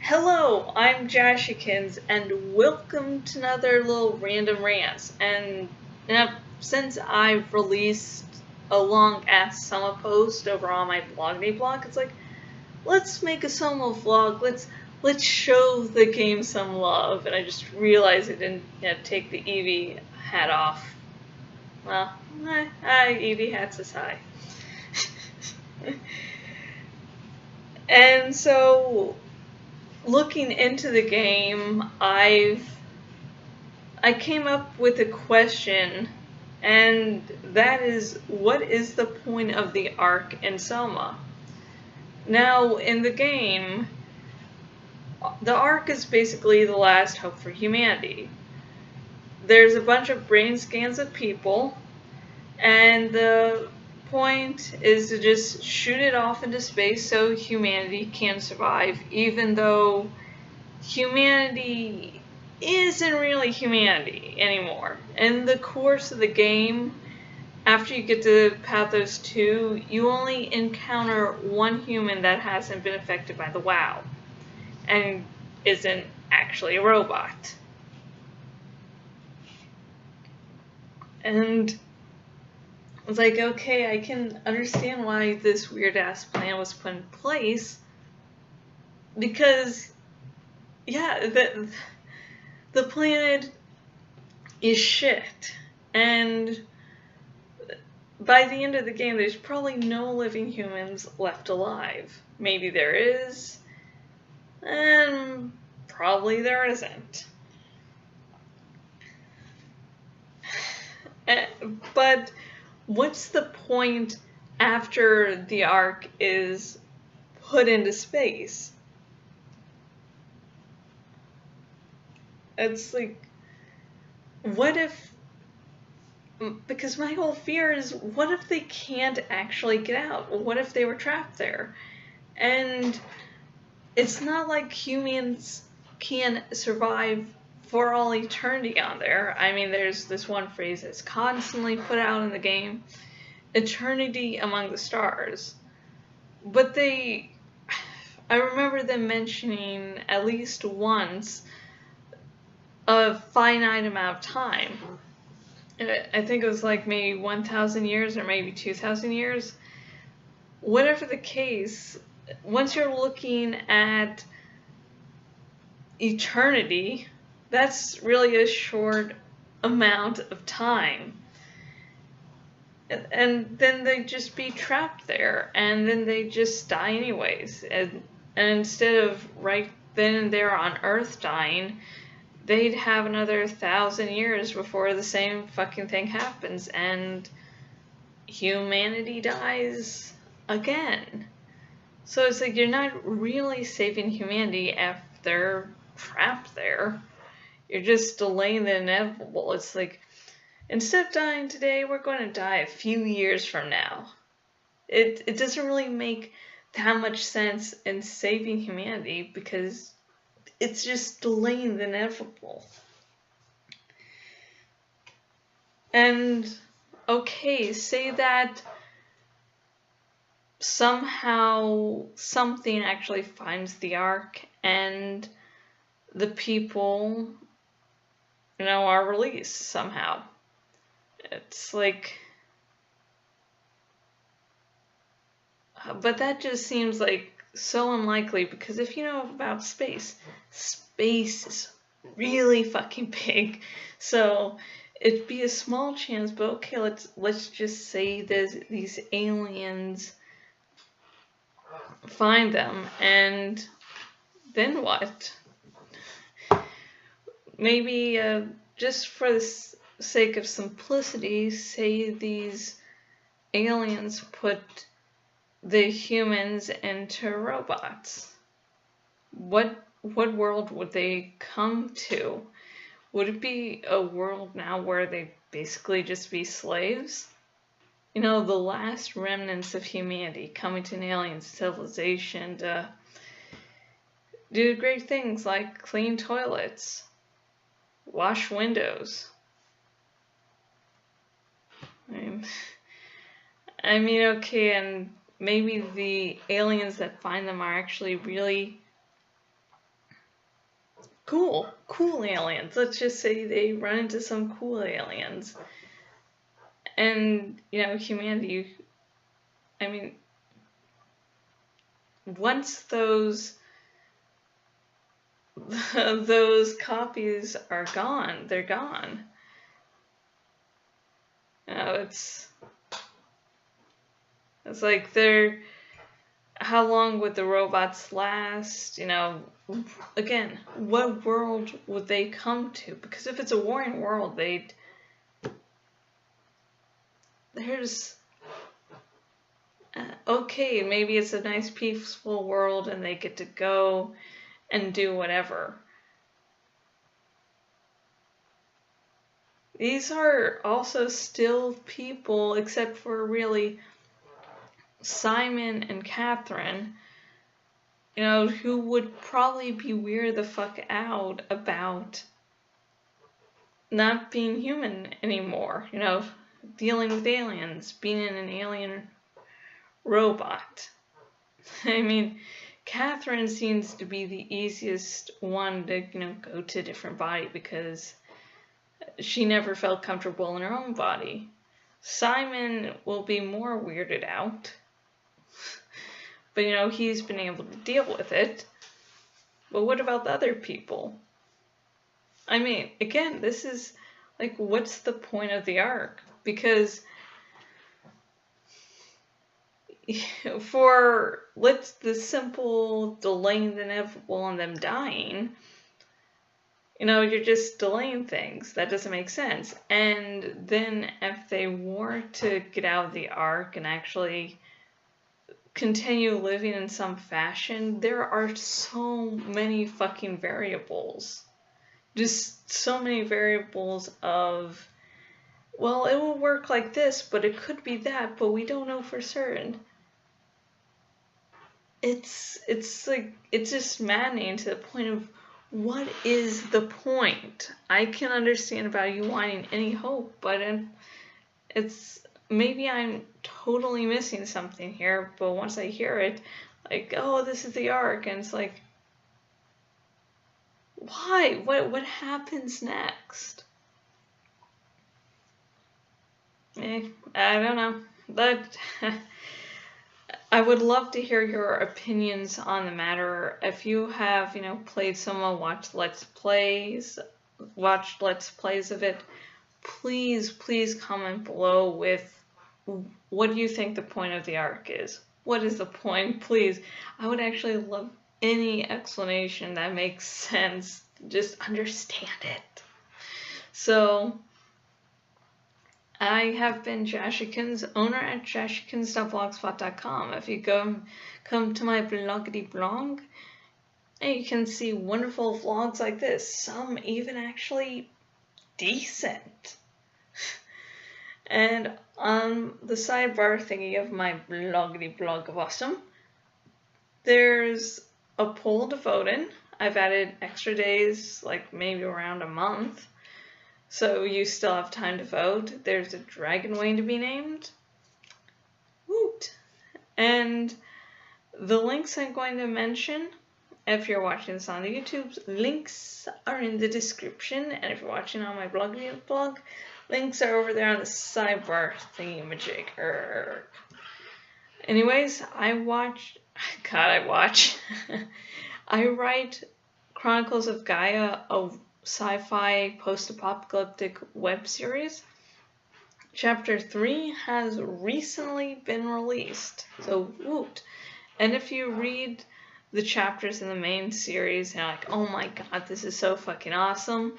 Hello, I'm Jashikins, and welcome to another little random rants. Since I've released a long ass Soma post over on my blog, it's like, let's make a Soma vlog. Let's show the game some love. And I just realized I didn't take the Eevee hat off. Well, Eevee hats aside. And so, looking into the game, I came up with a question, and that is, what is the point of the ARK in Soma? Now, in the game, the ARK is basically the last hope for humanity. There's a bunch of brain scans of people, and the point is to just shoot it off into space so humanity can survive, even though humanity isn't really humanity anymore. In the course of the game, after you get to Pathos 2, you only encounter one human that hasn't been affected by the WoW, and isn't actually a robot. And it's like, okay, I can understand why this weird-ass plan was put in place, because, yeah, the planet is shit, and by the end of the game, there's probably no living humans left alive. Maybe there is, and probably there isn't. But what's the point after the ARK is put into space? It's like, what if, because my whole fear is, what if they can't actually get out? What if they were trapped there? And it's not like humans can survive for all eternity on there. I mean, there's this one phrase that's constantly put out in the game, eternity among the stars. But I remember them mentioning at least once a finite amount of time. I think it was like maybe 1,000 years or maybe 2,000 years. Whatever the case, once you're looking at eternity, that's really a short amount of time. And then they'd just be trapped there, and then they just die anyways. And instead of right then and there on Earth dying, they'd have another 1,000 years before the same fucking thing happens, and humanity dies again. So it's like, you're not really saving humanity if they're trapped there. You're just delaying the inevitable. It's like, instead of dying today, we're going to die a few years from now. It doesn't really make that much sense in saving humanity, because it's just delaying the inevitable. And, okay, say that somehow something actually finds the ARK and the people, are released somehow. It's like, but that just seems like so unlikely, because if you know about space is really fucking big. So it'd be a small chance, but okay, let's just say these aliens find them, and then what? Maybe just for the sake of simplicity, say these aliens put the humans into robots. What world would they come to? Would it be a world now where they basically just be slaves? The last remnants of humanity coming to an alien civilization to do great things like clean toilets, wash windows. I mean, okay, and maybe the aliens that find them are actually really cool aliens. Let's just say they run into some cool aliens. And, you know, humanity, I mean, once those copies are gone, they're gone. You know, it's like how long would the robots last? You know, again, what world would they come to? Because if it's a warring world, there's okay, maybe it's a nice peaceful world and they get to go and do whatever. These are also still people, except for really Simon and Catherine, you know, who would probably be weirded the fuck out about not being human anymore, you know, dealing with aliens, being in an alien robot. I mean, Catherine seems to be the easiest one to, you know, go to a different body because she never felt comfortable in her own body. Simon will be more weirded out. But, you know, he's been able to deal with it. But what about the other people? I mean, again, this is, like, what's the point of the ARK? Because for the simple delaying the inevitable and them dying, you know, you're just delaying things. That doesn't make sense. And then if they were to get out of the ARK and actually continue living in some fashion, there are so many fucking variables. Just so many variables of, well, it will work like this, but it could be that, but we don't know for certain. It's like, it's just maddening to the point of, what is the point? I can understand about you wanting any hope, but it's, maybe I'm totally missing something here, but once I hear it, like, oh, this is the ARK, and it's like, why? What happens next? I don't know. But I would love to hear your opinions on the matter. If you have, you know, played Soma, watched Let's Plays of it, please comment below with what do you think the point of the ARK is? What is the point? Please. I would actually love any explanation that makes sense. Just understand it. So, I have been Jashikins, owner at jashikins.blogspot.com. If you come to my bloggity blog, you can see wonderful vlogs like this. Some even actually decent. And on the sidebar thingy of my bloggity blog of awesome, there's a poll to vote in. I've added extra days, like maybe around a month. So you still have time to vote. There's a dragon waiting to be named. Woot! And the links I'm going to mention, if you're watching this on the YouTube, links are in the description. And if you're watching on my blog, links are over there on the sidebar thingy-majig. Anyways, I write Chronicles of Gaia, a sci-fi post-apocalyptic web series. Chapter 3 has recently been released, so woot. And if you read the chapters in the main series, you're like, oh my god, this is so fucking awesome.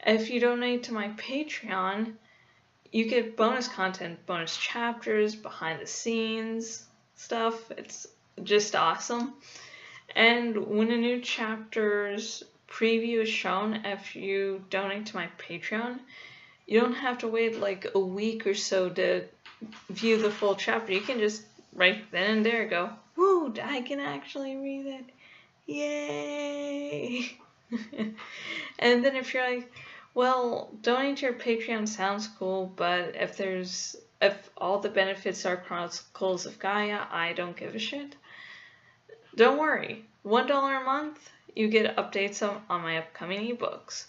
If you donate to my Patreon, you get bonus content, bonus chapters, behind the scenes stuff. It's just awesome. And when a new chapter's preview is shown, if you donate to my Patreon, you don't have to wait like a week or so to view the full chapter. You can just right then and there go, woo, I can actually read it. Yay! And then if you're like, well, donating to your Patreon sounds cool, but if all the benefits are Chronicles of Gaia, I don't give a shit. Don't worry. $1 a month, you get updates on my upcoming ebooks.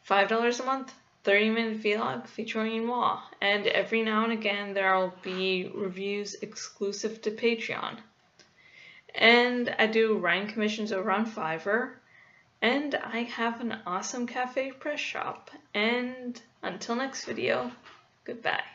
$5 a month, 30-minute vlog featuring moi, and every now and again there will be reviews exclusive to Patreon. And I do writing commissions over on Fiverr, and I have an awesome cafe press shop. And until next video, goodbye.